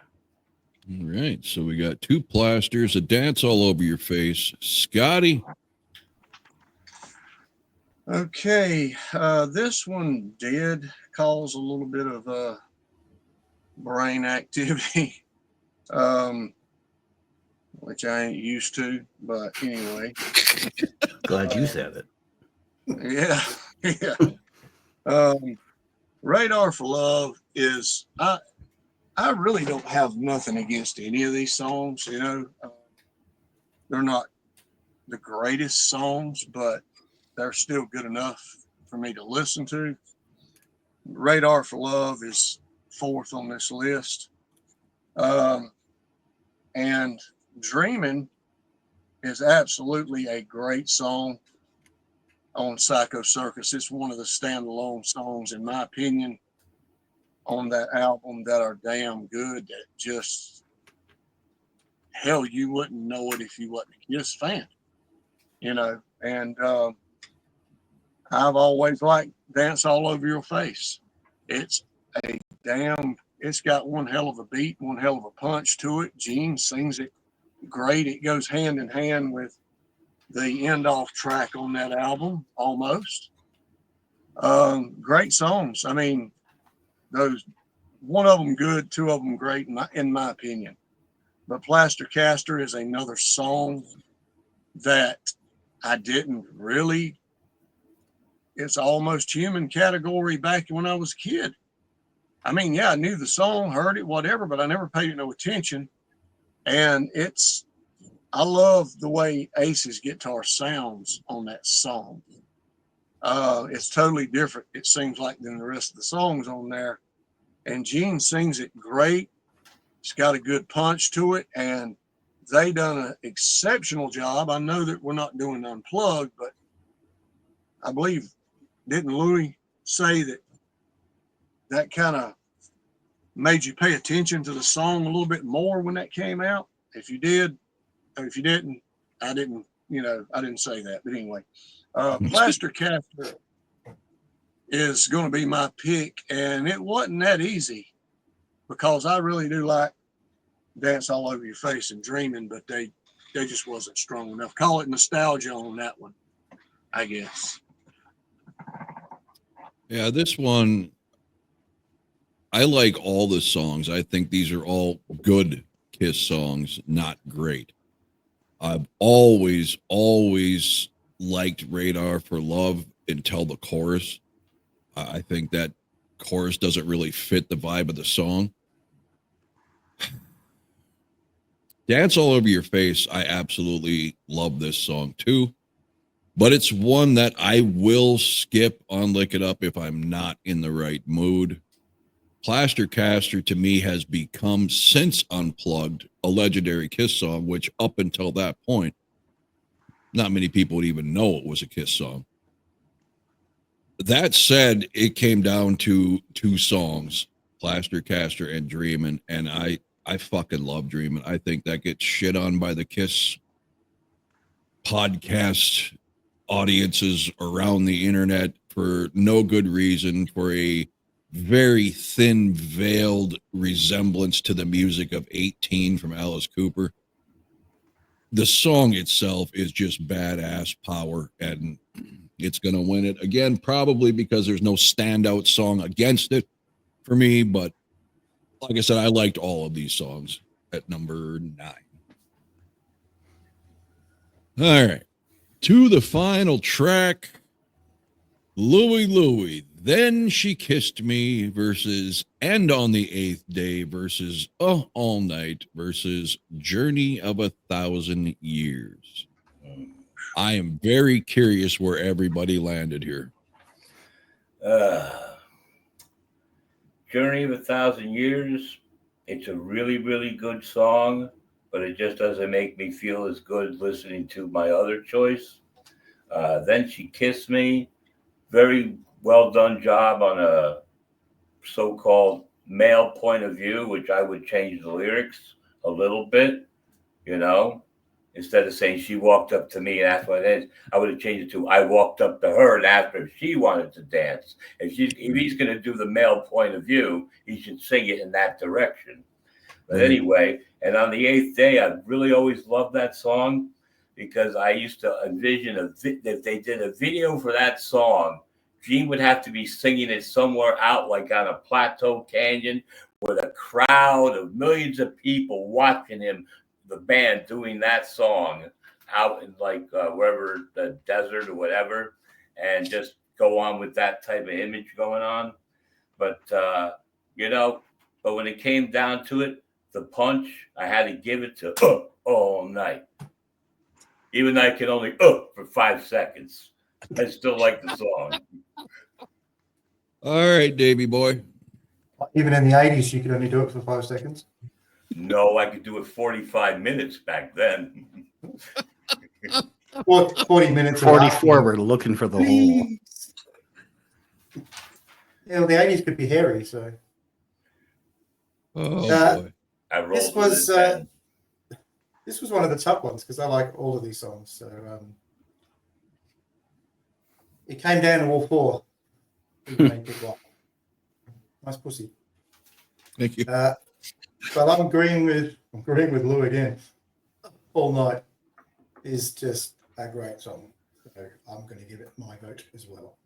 All right. So we got two plasters, a dance all over your face. Scotty. Okay, this one did cause a little bit of brain activity, which I ain't used to. But anyway, Glad you said it. yeah, yeah. Radar for Love is I really don't have nothing against any of these songs. You know, they're not the greatest songs, but they're still good enough for me to listen to. Radar for Love is fourth on this list. And Dreaming is absolutely a great song on Psycho Circus. It's one of the standalone songs, in my opinion, on that album that are damn good. That just, hell, you wouldn't know it if you wasn't a Kiss fan, you know. And I've always liked Dance All Over Your Face. It's a it's got one hell of a beat, one hell of a punch to it. Gene sings it great. It goes hand in hand with the end off track on that album, almost. Great songs. I mean, those, one of them good, two of them great, in my opinion. But Plaster Caster is another song that I didn't really, it's almost human category back when I was a kid. I mean, yeah, I knew the song, heard it, whatever, but I never paid it no attention. And I love the way Ace's guitar sounds on that song. It's totally different, it seems like, than the rest of the songs on there. And Gene sings it great. It's got a good punch to it, and they done an exceptional job. I know that we're not doing Unplugged, but I believe, didn't Louis say that kind of made you pay attention to the song a little bit more when that came out? If you did, or if you didn't, I didn't, I didn't say that. But anyway, Plaster Caster is going to be my pick, and it wasn't that easy because I really do like Dance All Over Your Face and Dreaming, but they just wasn't strong enough. Call it nostalgia on that one, I guess. Yeah, this one, I like all the songs. I think these are all good Kiss songs, not great. I've always liked Radar for Love until the chorus. I think that chorus doesn't really fit the vibe of the song. Dance All Over Your Face, I absolutely love this song too. But it's one that I will skip on Lick It Up if I'm not in the right mood. Plaster Caster to me has become, since Unplugged, a legendary Kiss song, which up until that point, not many people would even know it was a Kiss song. That said, it came down to two songs, Plaster Caster and Dreamin', and I fucking love Dreamin'. I think that gets shit on by the Kiss podcast audiences around the internet for no good reason, for a very thin veiled resemblance to the music of 18 from Alice Cooper. The song itself is just badass power, and it's going to win it again, probably because there's no standout song against it for me. But like I said, I liked all of these songs at number 9. All right. To the final track, Louie, Then She Kissed Me versus And on the Eighth Day versus All Night versus Journey of 1,000 Years. I am very curious where everybody landed here. Journey of 1,000 Years. It's a really, really good song. but it just doesn't make me feel as good listening to my other choice. Then She Kissed Me. Very well done job on a so-called male point of view, which I would change the lyrics a little bit, you know, instead of saying she walked up to me and asked what it is, I would have changed it to I walked up to her and asked her if she wanted to dance. If he's going to do the male point of view, he should sing it in that direction. But anyway, and on the eighth day, I really always loved that song because I used to envision if they did a video for that song, Gene would have to be singing it somewhere out like on a plateau canyon with a crowd of millions of people watching him, the band doing that song out in like wherever the desert or whatever, and just go on with that type of image going on. But, but when it came down to it, the punch, I had to give it to All Night. Even though I could only for 5 seconds. I still like the song. All right, Davey boy. Even in the 80s, you could only do it for 5 seconds. No, I could do it 45 minutes back then. 40 minutes. 44, we're looking for the hole. Yeah, well, the 80s could be hairy, so. Oh, boy. I rolled This was one of the tough ones because I like all of these songs. So it came down to all four. Nice pussy. Thank you. But I'm agreeing with Lou again. All Night is just a great song. So I'm going to give it my vote as well.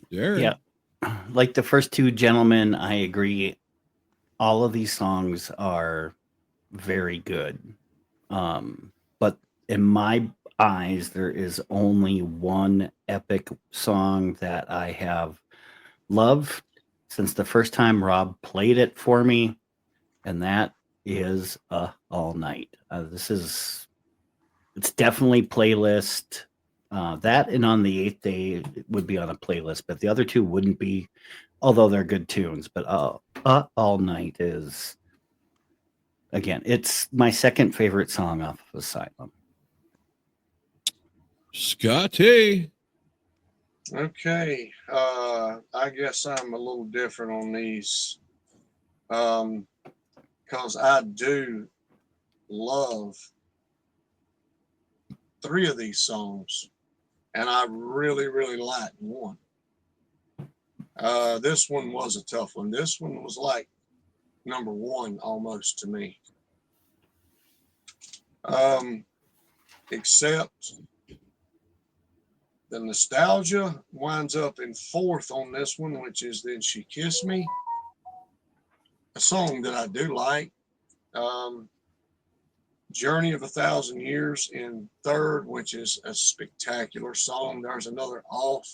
Yeah. Like the first two gentlemen, I agree. All of these songs are very good. But in my eyes, there is only one epic song that I have loved since the first time Rob played it for me, and that is All Night. It's definitely playlist. That and On the Eighth Day would be on a playlist, but the other two wouldn't be, although they're good tunes. But All Night is, again, it's my second favorite song off of Asylum. Scotty. Okay. I guess I'm a little different on these. Because I do love 3 of these songs. And I really, really like one. This one was a tough one. This one was like number 1 almost to me. Except the nostalgia winds up in 4th on this one, which is Then She Kissed Me. A song that I do like. Journey of 1,000 Years in 3rd, which is a spectacular song. There's another off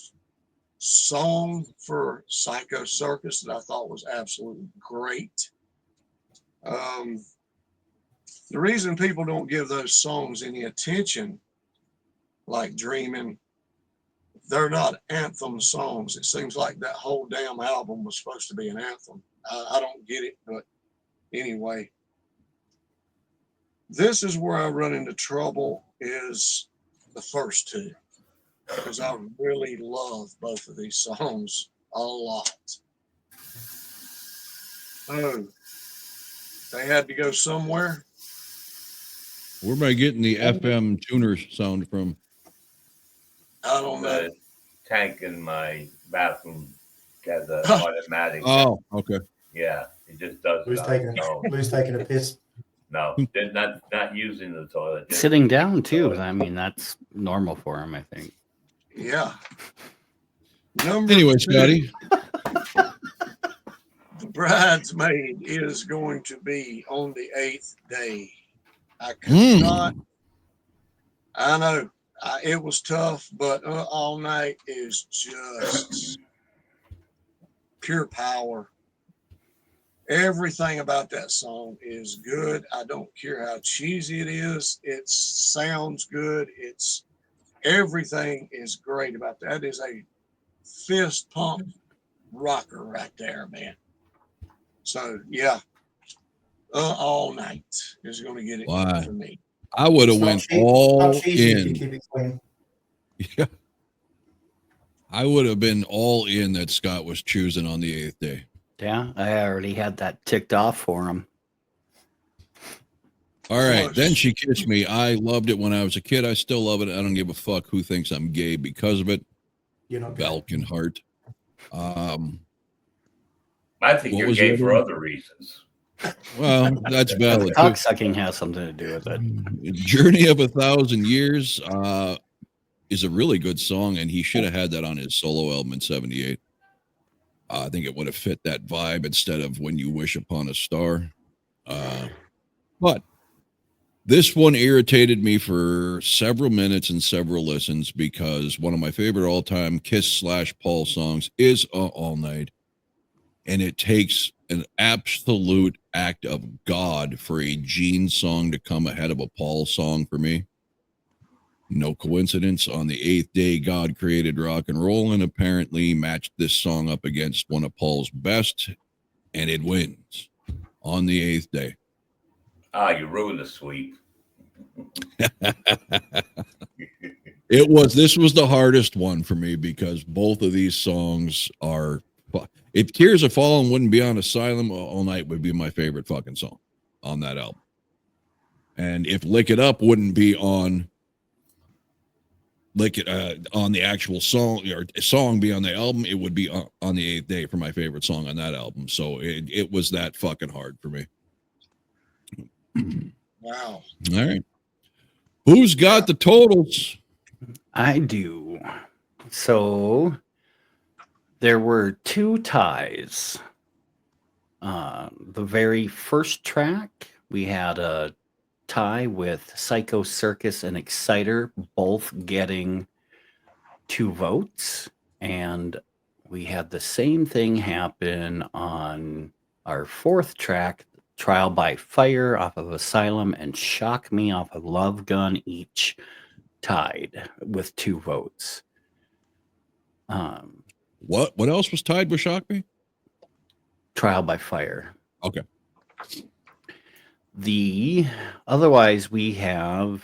song for Psycho Circus that I thought was absolutely great. The reason people don't give those songs any attention, like Dreaming, they're not anthem songs. It seems like that whole damn album was supposed to be an anthem. I don't get it, but anyway. This is where I run into trouble is the first 2. Because I really love both of these songs a lot. Oh, they had to go somewhere. Where am I getting the FM tuner sound from? I don't know. The tank in my bathroom has an automatic. Oh, okay. Yeah, it just does. Lou's taking a piss. No, they're not using the toilet. Sitting down too. I mean, that's normal for him, I think. Yeah. Anyway, Scotty. The Bridesmaid is going to be On the 8th Day. I could not. I know. It was tough, but All Night is just pure power. Everything about that song is good. I don't care how cheesy it is. It sounds good. Everything is great about that. That is a fist pump rocker right there, man. So yeah, All Night is going to get it Why? for me. I would have It's not went cheap. all Not cheesy if you in. keep it clean. Yeah. I would have been all in that Scott was choosing on the 8th day. Yeah, I already had that ticked off for him. All right. Then She Kissed Me. I loved it when I was a kid. I still love it. I don't give a fuck who thinks I'm gay because of it. You're not gay. Balkan Heart. I think What you're was the gay other for one? other reasons. Well, that's valid too. Cocksucking has something to do with it. Journey of 1,000 Years is a really good song, and he should have had that on his solo album in '78. I think it would have fit that vibe instead of When You Wish Upon a Star. But this one irritated me for several minutes and several listens because one of my favorite all-time Kiss/Paul songs is All Night. And it takes an absolute act of God for a Gene song to come ahead of a Paul song for me. No coincidence. On the 8th day, God created rock and roll and apparently matched this song up against one of Paul's best, and it wins on the 8th day. You ruined the sweep. This was the hardest one for me because both of these songs are. If Tears Are Falling wouldn't be on Asylum, All Night would be my favorite fucking song on that album. And if Lick It Up wouldn't be on on the actual song or song be on the album, it would be on the 8th day for my favorite song on that album. So it was that fucking hard for me. Wow. All right. Who's got the totals? I do. So there were 2 ties. The very first track, we had a tie with Psycho Circus and Exciter, both getting 2 votes. And we had the same thing happen on our 4th track, Trial by Fire off of Asylum and Shock Me off of Love Gun, each tied with 2 votes. What else was tied with Shock Me? Trial by Fire. Okay. Otherwise we have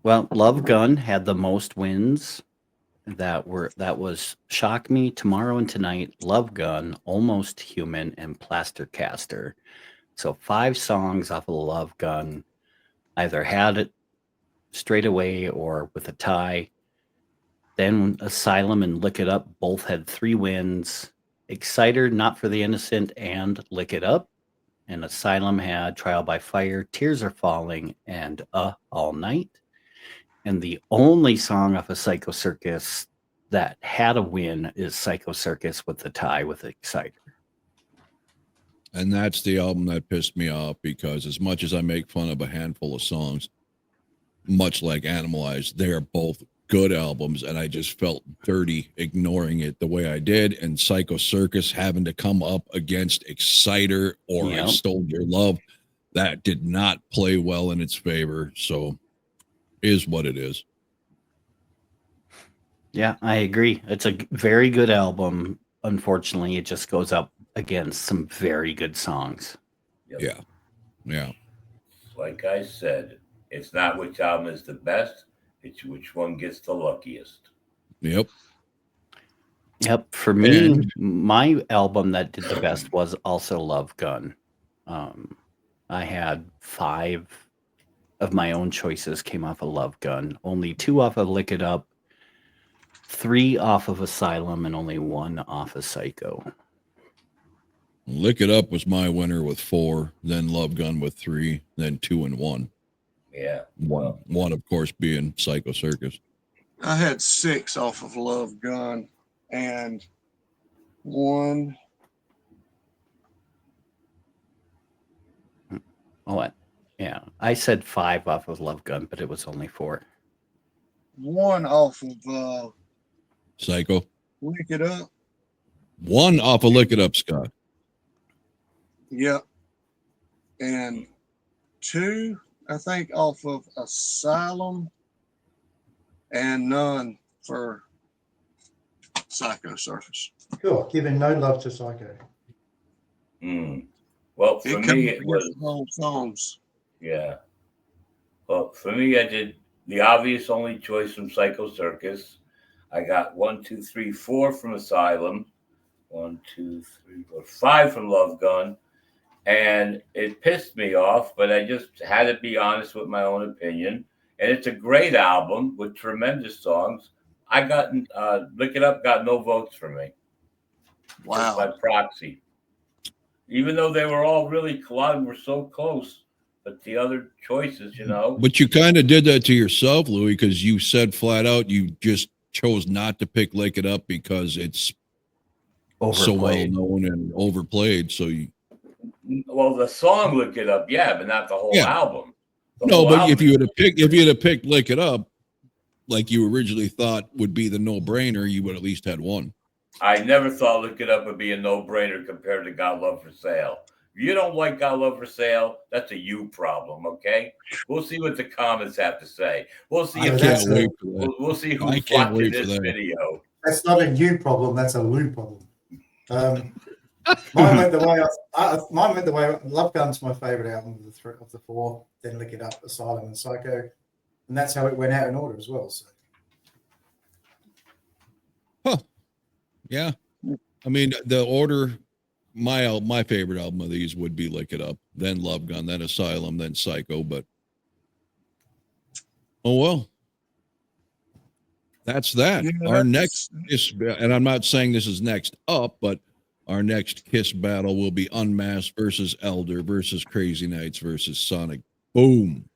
Love Gun had the most wins. That was Shock Me, Tomorrow and Tonight, Love Gun, Almost Human, and Plaster Caster. So 5 songs off of Love Gun either had it straight away or with a tie. Then Asylum and Lick It Up both had 3 wins. Exciter, Not for the Innocent, and Lick It Up. And Asylum had Trial by Fire, Tears Are Falling, and All Night. And the only song off of Psycho Circus that had a win is Psycho Circus with the tie with Exciter. And that's the album that pissed me off because as much as I make fun of a handful of songs, much like Animalized, they are both good albums, and I just felt dirty ignoring it the way I did. And Psycho Circus having to come up against Exciter or I Stole Your Love, that did not play well in its favor. So is what it is. Yeah, I agree. It's a very good album. Unfortunately, it just goes up against some very good songs. Yep. Yeah. Like I said, it's not which album is the best, it's which one gets the luckiest. Yep. For me, my album that did the best was also Love Gun. I had 5 of my own choices came off of Love Gun. Only 2 off of Lick It Up, 3 off of Asylum, and only 1 off of Psycho. Lick It Up was my winner with 4, then Love Gun with 3, then 2 and 1. Yeah. One of course being Psycho Circus. I had 6 off of Love Gun and 1. Oh, what? Yeah, I said 5 off of Love Gun, but it was only 4. 1 off of Psycho. Lick It Up. 1 off of Lick It Up, Scott. Yep. And 2, I think, off of Asylum, and none for Psycho Circus. Cool. Giving no love to Psycho. Well, It for comes me, it against was, the wrong songs. yeah. Well, for me, I did the obvious only choice from Psycho Circus. I got 1, 2, 3, 4 from Asylum, 1, 2, 3, 4, 5 from Love Gun, and it pissed me off, but I just had to be honest with my own opinion. And it's a great album with tremendous songs. I got Look It Up got no votes for me, just by Wow. proxy. Even though they were all really a lot of them were so close, but the other choices, But you kind of did that to yourself, Louis, because you said flat out you just chose not to pick Lake It Up because it's so well Overplayed. known and overplayed. So you, well, the song "Look It Up," yeah, but not the whole yeah, album. The no. whole But album. if you had picked Lake It Up, like you originally thought would be the no brainer, you would at least had one. I never thought "Look It Up" would be a no-brainer compared to "Got Love for Sale." If you don't like "Got Love for Sale," that's a you problem. Okay, we'll see what the comments have to say. We'll see I if can't wait for that. we'll see I who's can't watching wait for this that. video. That's not a you problem. That's a Lou problem. Mine went the way mine went the way. Love Gun's my favorite album of the four. Then Lick It Up, Asylum, and Psycho, and that's how it went out in order as well. So Yeah, I mean the order. My favorite album of these would be Lick It Up, then Love Gun, then Asylum, then Psycho. But oh well, that's that. Yeah, Our next Kiss, and I'm not saying this is next up, but our next Kiss battle will be Unmasked versus Elder versus Crazy Nights versus Sonic. Boom,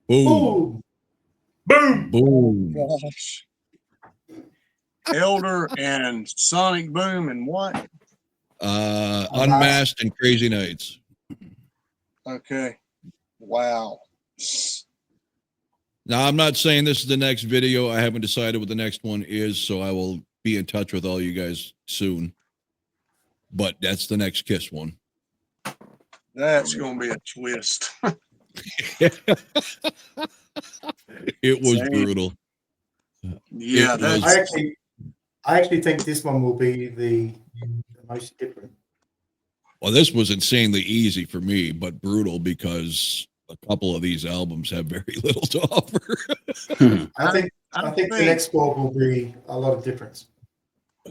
boom, boom. boom. gosh. Elder and Sonic Boom and what? Unmasked and Crazy Nights. Okay. Wow. Now, I'm not saying this is the next video. I haven't decided what the next one is, so I will be in touch with all you guys soon. But that's the next Kiss one. That's going to be a twist. It was Same. brutal. Yeah, It that's was- I actually think this one will be the most different. Well, this was insanely easy for me, but brutal because a couple of these albums have very little to offer. I think the next score will be a lot of difference.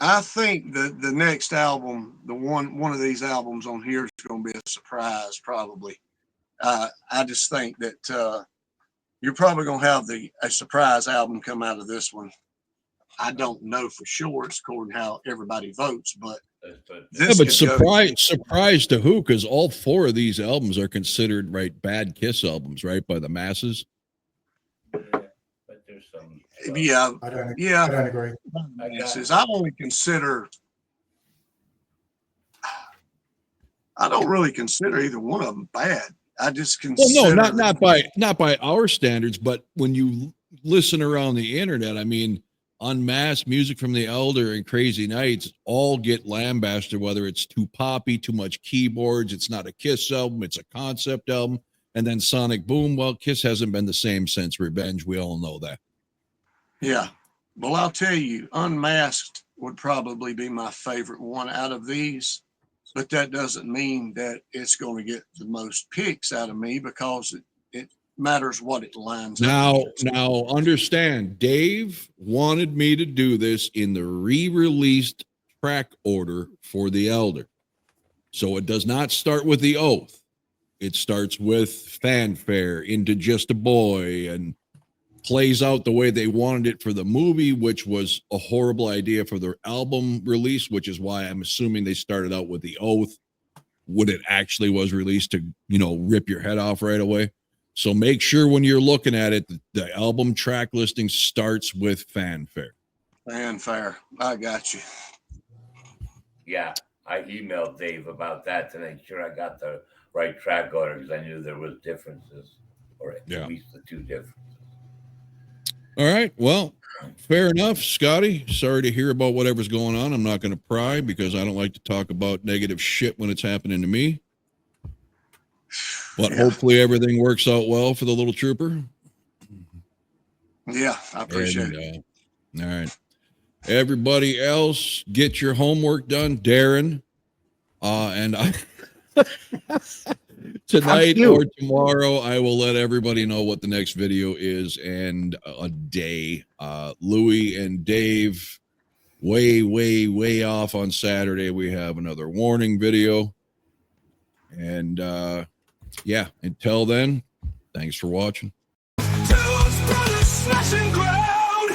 I think that the next album, the one of these albums on here is going to be a surprise, probably. I just think that you're probably going to have a surprise album come out of this one. I don't know for sure. It's according to how everybody votes, but Yeah, this but could go- surprise to who? Because all four of these albums are considered bad Kiss albums, right, by the masses. Yeah, but there's some. Yeah, I don't yeah. agree. I only consider. I don't really consider either one of them bad. I just Well, consider. no, not by our standards, but when you listen around the internet, I mean, Unmasked, Music from the Elder, and Crazy Nights all get lambasted, whether it's too poppy, too much keyboards, it's not a Kiss album, it's a concept album. And then Sonic Boom, well, Kiss hasn't been the same since Revenge. We all know that. Yeah. Well, I'll tell you, Unmasked would probably be my favorite one out of these, but that doesn't mean that it's going to get the most picks out of me because it matters what it lines up. Now understand, Dave wanted me to do this in the re-released track order for the Elder. So it does not start with the Oath. It starts with Fanfare, Into Just a Boy, and plays out the way they wanted it for the movie, which was a horrible idea for their album release, which is why I'm assuming they started out with the Oath when it actually was released to, rip your head off right away. So make sure when you're looking at it, the album track listing starts with Fanfare. Fanfare. I got you. Yeah, I emailed Dave about that to make sure I got the right track order because I knew there was differences, or at least the two differences. All right. Well, fair enough, Scotty. Sorry to hear about whatever's going on. I'm not going to pry because I don't like to talk about negative shit when it's happening to me. But hopefully everything works out well for the little trooper. Yeah, I appreciate it. All right. Everybody else, get your homework done. Darren. And Tonight cute. or tomorrow, I will let everybody know what the next video is and a day. Louie and Dave, way off on Saturday. We have another warning video. And yeah, until then, thanks for watching. Two brothers smashing ground.